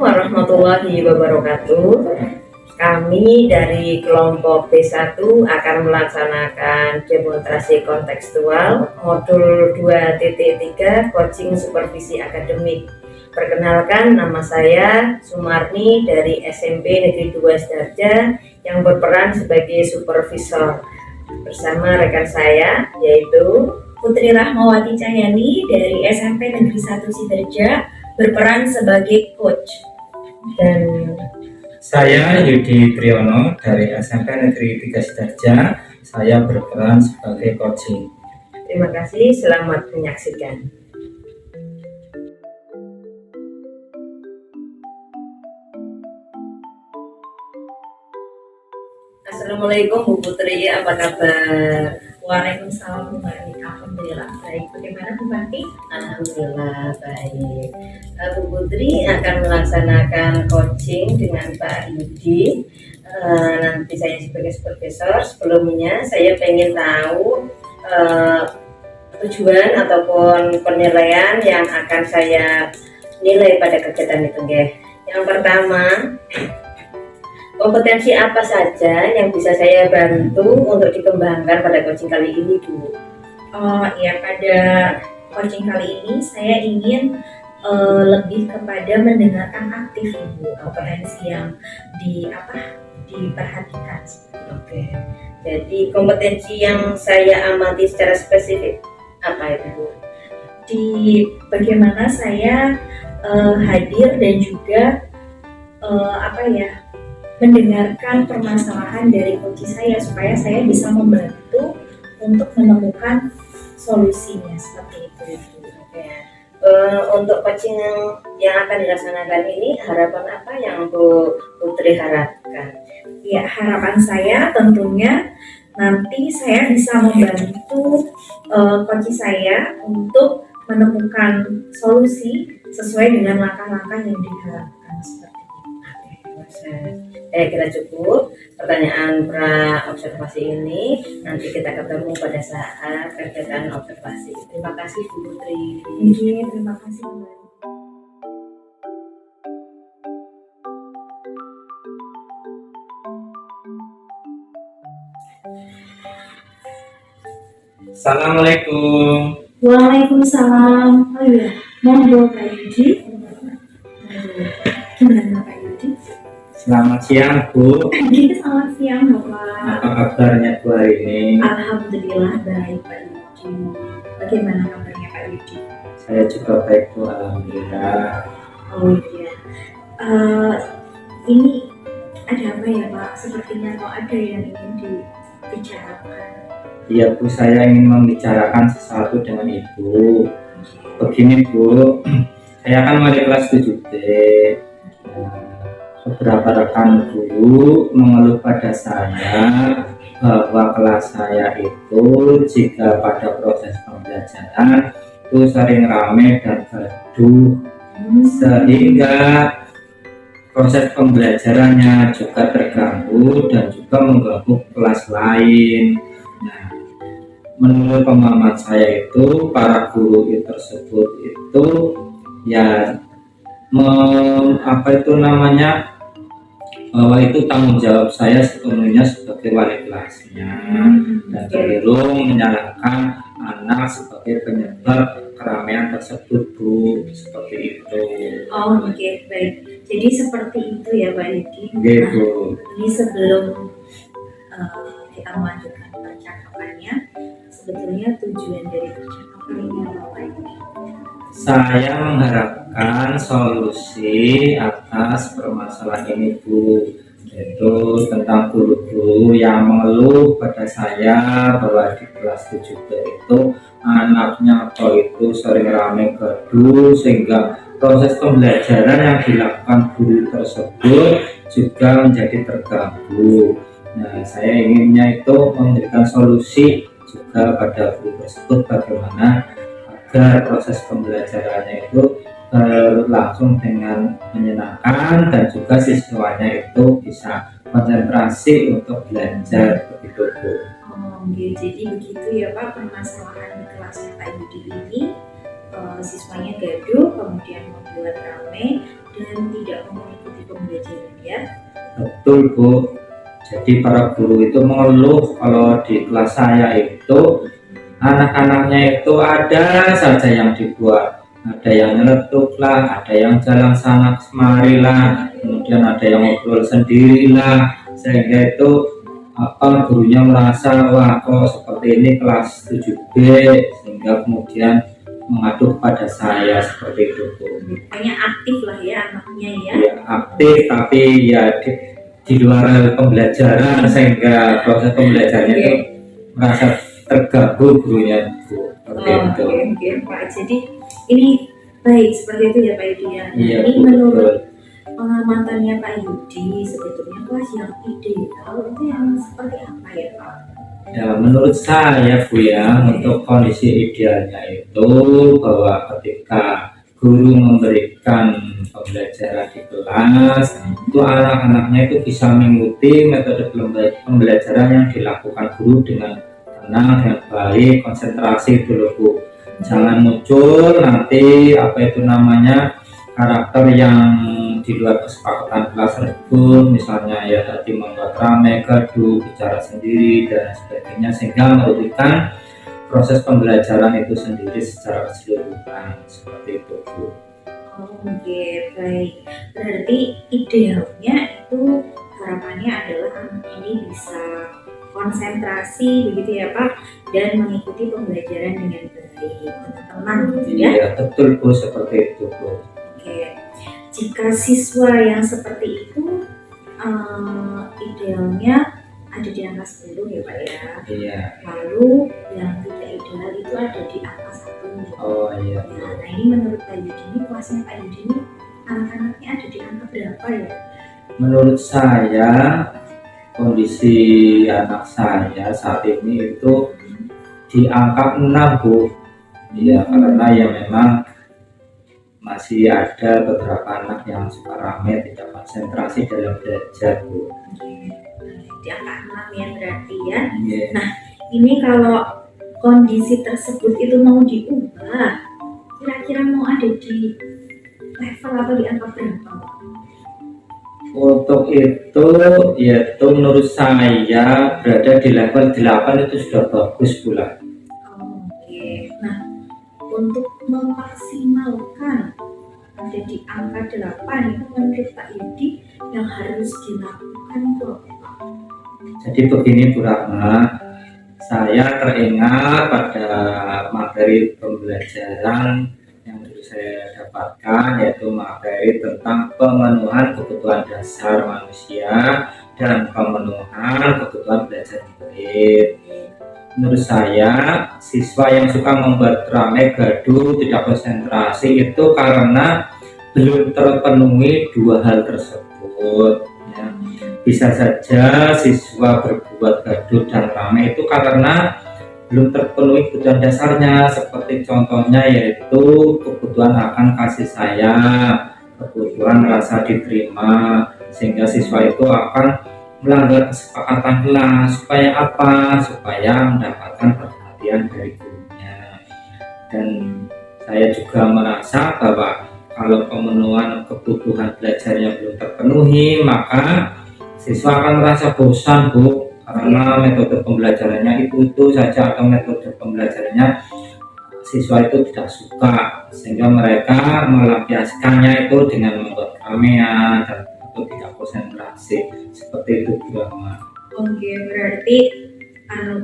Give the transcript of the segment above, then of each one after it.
warahmatullahi wabarakatuh. Kami dari kelompok B1 akan melaksanakan demonstrasi kontekstual modul 2.3 coaching supervisi akademik. Perkenalkan, nama saya Sumarni dari SMP Negeri 2 Sidoarjo yang berperan sebagai supervisor bersama rekan saya yaitu Putri Rahmawati Cahyani dari SMP Negeri 1 Sidoarjo berperan sebagai coach. Dan saya Yudi Triyono dari SMP Negeri 3 Sidoarjo, saya berperan sebagai coaching. Terima kasih, selamat menyaksikan. Assalamualaikum Bu Putri, apa kabar? Waalaikumsalam, baik. Alhamdulillah baik. Bagaimana Bu Pati? Alhamdulillah baik. Bu Putri akan melaksanakan coaching dengan Pak Yudi. Nanti saya sebagai supervisor. Sebelumnya saya pengen tahu tujuan ataupun penilaian yang akan saya nilai pada kegiatan itu, guys. Yang pertama, kompetensi apa saja yang bisa saya bantu untuk dikembangkan pada coaching kali ini, Bu? Pada coaching kali ini saya ingin lebih kepada mendengarkan aktif Ibu, kompetensi yang diperhatikan. Oke. Jadi kompetensi yang saya amati secara spesifik apa itu, Bu? Di bagaimana saya hadir dan juga mendengarkan permasalahan dari coach saya supaya saya bisa membantu untuk menemukan solusinya seperti itu. Oke. Untuk coaching yang akan dilaksanakan ini, harapan apa yang Bu Putri harapkan? Ya, harapan saya tentunya nanti saya bisa membantu coach saya untuk menemukan solusi sesuai dengan langkah-langkah yang diharapkan seperti itu. Kira cukup pertanyaan pra-observasi ini. Nanti kita ketemu pada saat kegiatan observasi. Terima kasih Bu Putri. Terima kasih. Assalamualaikum. Waalaikumsalam. Oh iya, monggo Pak Yudi. Gimana Pak Yudi? Selamat siang, Bu. Selamat siang Bapak. Apa kabarnya Bu hari ini? Alhamdulillah baik Pak Yudi. Bagaimana kabarnya Pak Yudi? Saya juga baik, Bu. Alhamdulillah. Oh iya. Ini ada apa ya Pak? Sepertinya kok ada yang ingin dibicarakan. Iya, Bu, saya ingin membicarakan sesuatu dengan Ibu. Begini, Bu. Saya kan wali kelas 7B. Beberapa rekan guru mengeluh pada saya bahwa kelas saya itu jika pada proses pembelajaran itu sering ramai dan gaduh, sehingga proses pembelajarannya juga terganggu dan juga mengganggu kelas lain. Nah, menurut pemahaman saya itu para guru tersebut itu ya bahwa itu tanggung jawab saya sepenuhnya sebagai wali kelasnya dan cenderung menyalahkan anak sebagai penyebab keramaian tersebut, Bu, seperti itu. Oh oke, baik. Jadi seperti itu ya Pak Yudi. Gitu. Ini sebelum kita melanjutkan percakapannya, sebetulnya tujuan dari percakapan ini apa Pak Yudi? Saya mengharapkan solusi atas permasalahan ini, Bu, yaitu tentang guru-guru yang mengeluh pada saya bahwa di kelas 7B itu anaknya itu sering ramai gaduh sehingga proses pembelajaran yang dilakukan guru tersebut juga menjadi terganggu. Nah, saya inginnya itu memberikan solusi juga pada guru tersebut bagaimana agar proses pembelajarannya itu berlangsung dengan menyenangkan dan juga siswanya itu bisa konsentrasi untuk belajar begitu, Bu. Jadi begitu ya Pak, permasalahan di kelasnya Pak Yudi ini siswanya gaduh, kemudian membuat ramai dan tidak mengikuti pembelajaran ya. Betul Bu. Jadi para guru itu mengeluh kalau di kelas saya itu anak-anaknya itu ada saja yang dibuat. Ada yang nyeletuk lah, ada yang jalan sana kemari lah, kemudian ada yang ngobrol sendiri lah, sehingga itu gurunya merasa wah kok seperti ini kelas 7B, sehingga kemudian mengadu kepada saya seperti itu Bu. Kayaknya aktif lah ya anaknya ya. Ya, aktif tapi ya di luar pembelajaran sehingga proses pembelajarannya itu merasa terganggu gurunya Bu. Seperti itu. Oke, Pak. Jadi ini baik seperti itu ya Pak Yudi ya. Iya, Ini Bu, menurut betul. pengamatannya Pak Yudi sebetulnya kelas yang ideal itu yang seperti apa ya Pak? Ya, menurut saya Bu ya, untuk kondisi idealnya itu bahwa ketika guru memberikan pembelajaran di kelas, itu anak-anaknya itu bisa mengikuti metode pembelajaran yang dilakukan guru dengan tenang dan baik, konsentrasi dulu Bu. Jangan muncul nanti karakter yang di luar kesepakatan kelas tersebut, misalnya ya tadi membuat ramai, gaduh, bicara sendiri dan sebagainya, sehingga merugikan proses pembelajaran itu sendiri secara keseluruhan seperti itu Bu. Oke, baik. Berarti idealnya itu harapannya adalah anak ini bisa konsentrasi begitu ya Pak, dan mengikuti pembelajaran dengan baik, dengan tenang gitu ya. Iya betul Bu, seperti itu Bu. Oke, jika siswa yang seperti itu idealnya ada di angka 10 ya Pak ya. Iya. Lalu yang tidak ideal itu ada di angka 1. Oh iya. Nah ini menurut Pak Yudi ini kelasnya Pak Yudi ini anak-anaknya ada di angka berapa ya? Menurut saya kondisi anak saya saat ini itu di angka 6 Bu. Iya, karena ya memang masih ada beberapa anak yang suka ramai, tidak konsentrasi dalam belajar Bu. Di angka 6 ya berarti ya. Iya. Nah ini kalau kondisi tersebut itu mau diubah, kira-kira mau ada di level atau di angka berapa? Untuk itu yaitu menurut saya berada di level 8 itu sudah bagus pula. Oke, nah untuk memaksimalkan ada di angka 8 itu menurut Pak Yudi yang harus dilakukan itu apa? Jadi begini Bu Rahma, saya teringat pada materi pembelajaran yang dulu saya dapatkan, yaitu materi tentang pemenuhan kebutuhan dasar manusia dan pemenuhan kebutuhan belajar murid. Menurut saya, siswa yang suka membuat ramai, gaduh, tidak konsentrasi itu karena belum terpenuhi dua hal tersebut ya. Bisa saja siswa berbuat gaduh dan ramai itu karena belum terpenuhi kebutuhan dasarnya, seperti contohnya yaitu kebutuhan akan kasih sayang, kebutuhan rasa diterima, sehingga siswa itu akan melanggar kesepakatan kelas. Supaya apa? Supaya mendapatkan perhatian dari gurunya. Dan saya juga merasa bahwa kalau pemenuhan kebutuhan belajarnya belum terpenuhi, maka siswa akan merasa bosan Bu, karena metode pembelajarannya itu saja, atau metode pembelajarannya siswa itu tidak suka, sehingga mereka melampiaskannya itu dengan membuat keramaian dan itu tidak konsentrasi seperti itu Bu. Oke, berarti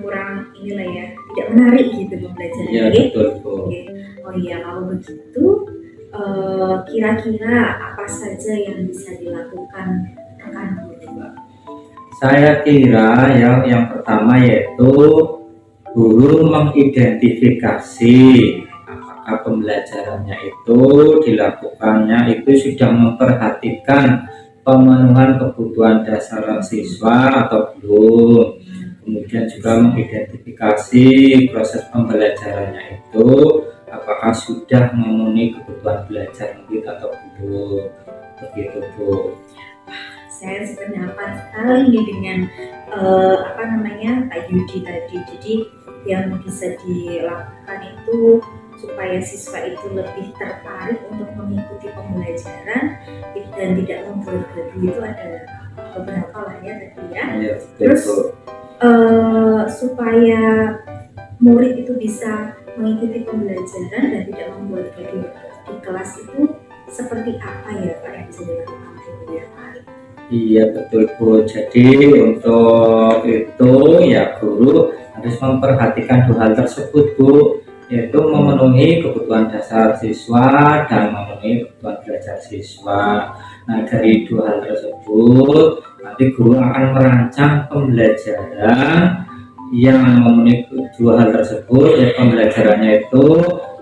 kurang inilah ya, tidak menarik gitu pembelajaran. Iya betul Bu. Oke. Oh iya, kalau begitu kira-kira apa saja yang bisa dilakukan rekan guru? Saya kira yang pertama yaitu guru mengidentifikasi apakah pembelajarannya itu dilakukannya itu sudah memperhatikan pemenuhan kebutuhan dasar siswa atau belum. Kemudian juga mengidentifikasi proses pembelajarannya itu apakah sudah memenuhi kebutuhan belajar murid atau belum. Begitu Bu. Saya sependapat sekali nih dengan Pak Yudi tadi. Jadi yang bisa dilakukan itu supaya siswa itu lebih tertarik untuk mengikuti pembelajaran dan tidak membuat gaduh itu ada beberapa lah ya tadi ya. Iya, Terus betul. supaya murid itu bisa mengikuti pembelajaran dan tidak membuat gaduh di kelas itu seperti apa ya Pak yang bisa dilakukan dulu ya Pak? Iya betul Bu. Jadi untuk itu ya guru harus memperhatikan dua hal tersebut Bu, yaitu memenuhi kebutuhan dasar siswa dan memenuhi kebutuhan belajar siswa. Nah dari dua hal tersebut nanti guru akan merancang pembelajaran yang memenuhi dua hal tersebut. Ya pembelajarannya itu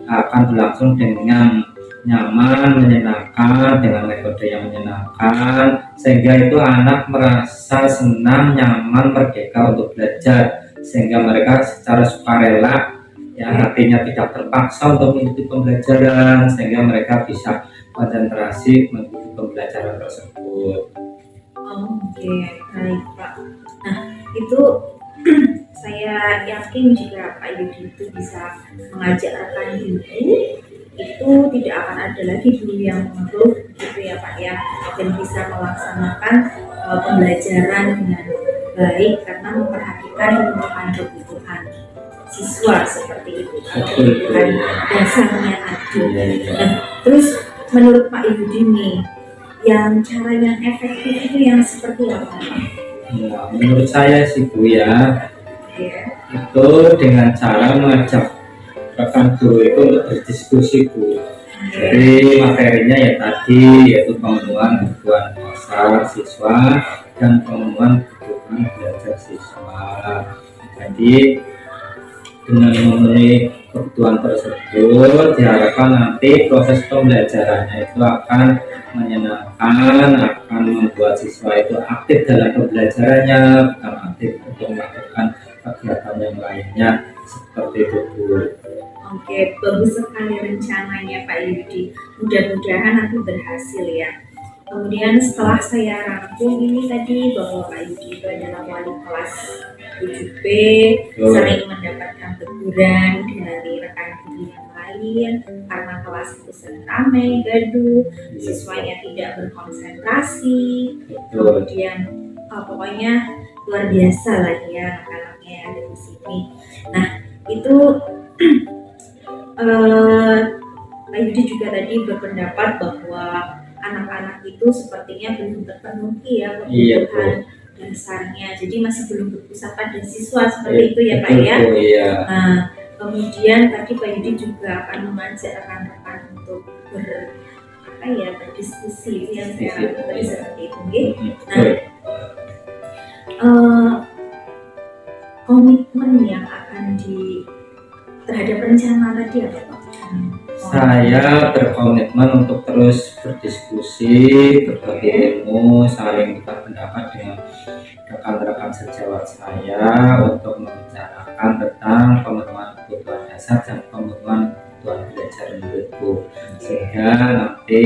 akan berlangsung dengan nyaman, menyenangkan, dengan metode yang menyenangkan, sehingga itu anak merasa senang, nyaman, merdeka untuk belajar, sehingga mereka secara sukarela ya artinya tidak terpaksa untuk mengikuti pembelajaran, sehingga mereka bisa konsentrasi mengikuti pembelajaran tersebut. Oke, baik Pak. Nah itu saya yakin jika Pak Yudi itu bisa mengajak rekan Yudi, itu tidak akan ada lagi guru yang mengeluh gitu ya Pak ya, dan bisa melaksanakan pembelajaran dengan baik karena memperhatikan kebutuhan siswa seperti itu, kebutuhan dasarnya tadi. Nah, terus menurut Pak Yudi nih, yang cara yang efektif itu yang seperti apa? Nah, menurut saya sih Bu ya, Ya. itu dengan cara mengajak rekan guru itu untuk berdiskusi Bu. Jadi materinya ya tadi yaitu pemenuhan kebutuhan dasar siswa dan pemenuhan kebutuhan belajar siswa. Jadi dengan memenuhi kebutuhan tersebut diharapkan nanti proses pembelajarannya itu akan menyenangkan, akan membuat siswa itu aktif dalam pembelajarannya, bukan aktif untuk melakukan kegiatan yang lainnya seperti itu Bu. Oke, bagus sekali rencananya Pak Yudi. Mudah-mudahan aku berhasil ya. Kemudian setelah saya rangkum ini tadi bahwa Pak Yudi itu adalah wali kelas 7B, sering mendapatkan teguran dari rekan guru yang lain karena kelas itu sering ramai, gaduh, siswanya tidak berkonsentrasi. Kemudian pokoknya luar biasa lah ya anak-anaknya yang ada di sini. Nah itu Pak Yudi juga tadi berpendapat bahwa anak-anak itu sepertinya belum terpenuhi ya kebutuhan dasarnya, jadi masih belum berpusat pada siswa seperti itu ya Pak ya. Nah, kemudian tadi Pak Yudi juga akan mengajak rekan-rekan untuk berdiskusi yang saya tadi seperti itu. Nah, komitmen yang akan terhadap rencana tadi apa Pak? Saya berkomitmen untuk terus berdiskusi, berbagi ilmu, saling tukar pendapat dengan rekan-rekan sejawat saya untuk membicarakan tentang pemenuhan kebutuhan dasar dan pemenuhan kebutuhan belajar muridku, sehingga nanti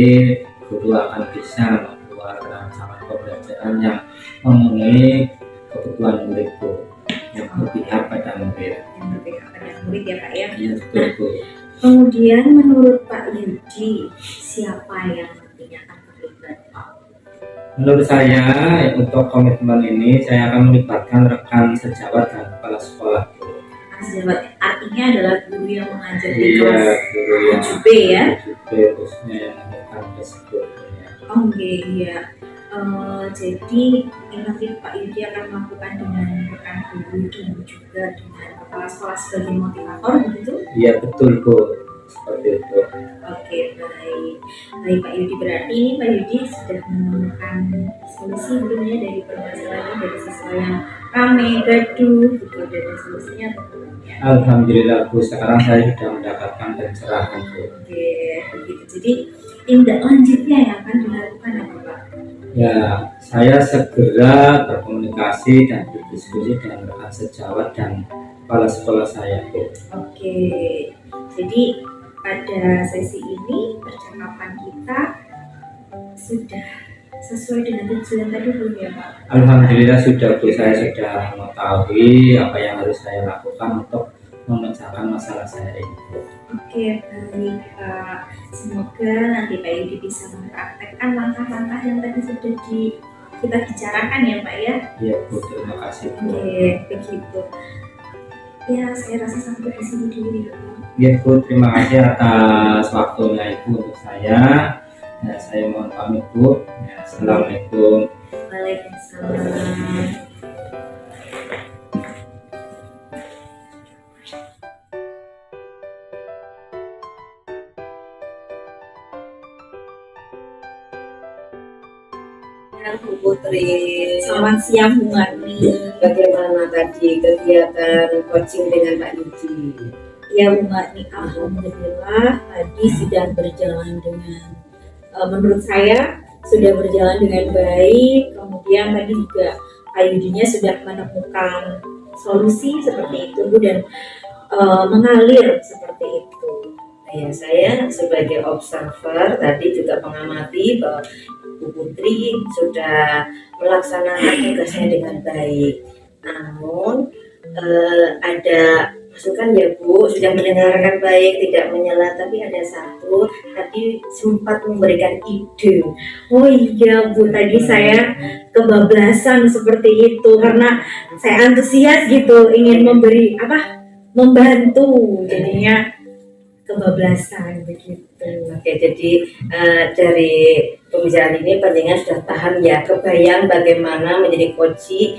guru akan bisa membuat rancangan pembelajaran yang memenuhi kebutuhan muridku, yang berpihak pada murid. Yang berpihak pada murid ya Pak ya. Iya betul Bu. Kemudian menurut Pak Yudi, siapa yang nantinya akan terlibat Pak? Menurut saya untuk komitmen ini saya akan melibatkan rekan sejawat dan kepala sekolah. Sejawat artinya adalah guru yang mengajar di Iya, kelas guru yang 7B ya? 7B khususnya yang mengajar tersebut. Oke, iya. Jadi nanti Pak Yudi akan melakukan dengan rekan guru dan juga dengan kepala sekolah sebagai motivator begitu? Iya betul Bu, seperti itu. Oke, baik Pak Yudi, berarti ini Pak Yudi sudah menemukan solusi belum ya dari permasalahan dari siswa yang rame, gaduh gitu, dari solusinya belum ya? Alhamdulillah Bu, sekarang saya sudah mendapatkan pencerahan Bu. Oke, begitu. Jadi tindak lanjutnya yang akan dilakukan apa Pak? Ya, saya segera berkomunikasi dan berdiskusi dengan rekan sejawat dan kepala sekolah saya Bu. Oke, jadi pada sesi ini percakapan kita sudah sesuai dengan tujuan tadi belum ya Pak? Alhamdulillah sudah Bu, saya sudah mengetahui apa yang harus saya lakukan untuk memecahkan masalah saya ini. Oke, baik Kak. Semoga nanti Pak Yudi bisa mempraktekkan langkah-langkah yang tadi sudah kita bicarakan ya Pak ya. Iya Bu, terima kasih Bu. Oke, begitu. Ya, saya rasa sampai di sini dulu ya Pak. Ya Bu, terima kasih atas waktunya Ibu untuk saya. Ya, saya mohon pamit Bu. Ya, Assalamualaikum. Waalaikumsalam. Bu Putri, Selamat siang Bu Marni. bagaimana tadi kegiatan coaching dengan Pak Yudi? Ya Bu Marni, alhamdulillah tadi sudah berjalan dengan menurut saya sudah berjalan dengan baik. Kemudian tadi juga Pak Yudinya sudah menemukan solusi seperti itu Bu, dan mengalir seperti itu. Ya, saya sebagai observer tadi juga mengamati bahwa Bu Putri sudah melaksanakan tugasnya dengan baik. Namun ada masukan ya Bu, sudah mendengarkan baik, tidak menyela, tapi ada satu tadi sempat memberikan ide. Oh iya Bu, tadi saya kebablasan seperti itu karena saya antusias gitu ingin membantu, jadinya kebablasan begitu. Oke, jadi dari pembicaraan ini pendengar sudah paham ya, kebayang bagaimana menjadi coach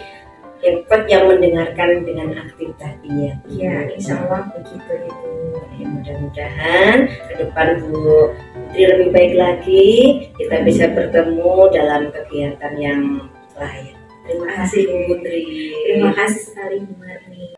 yang mendengarkan dengan aktif tadi ya. Ya, insya Allah begitu itu. Ya, mudah-mudahan ke depan Bu Putri lebih baik lagi, kita bisa bertemu dalam kegiatan yang lain. Terima kasih Bu Putri. Terima kasih sekali Bu Marni.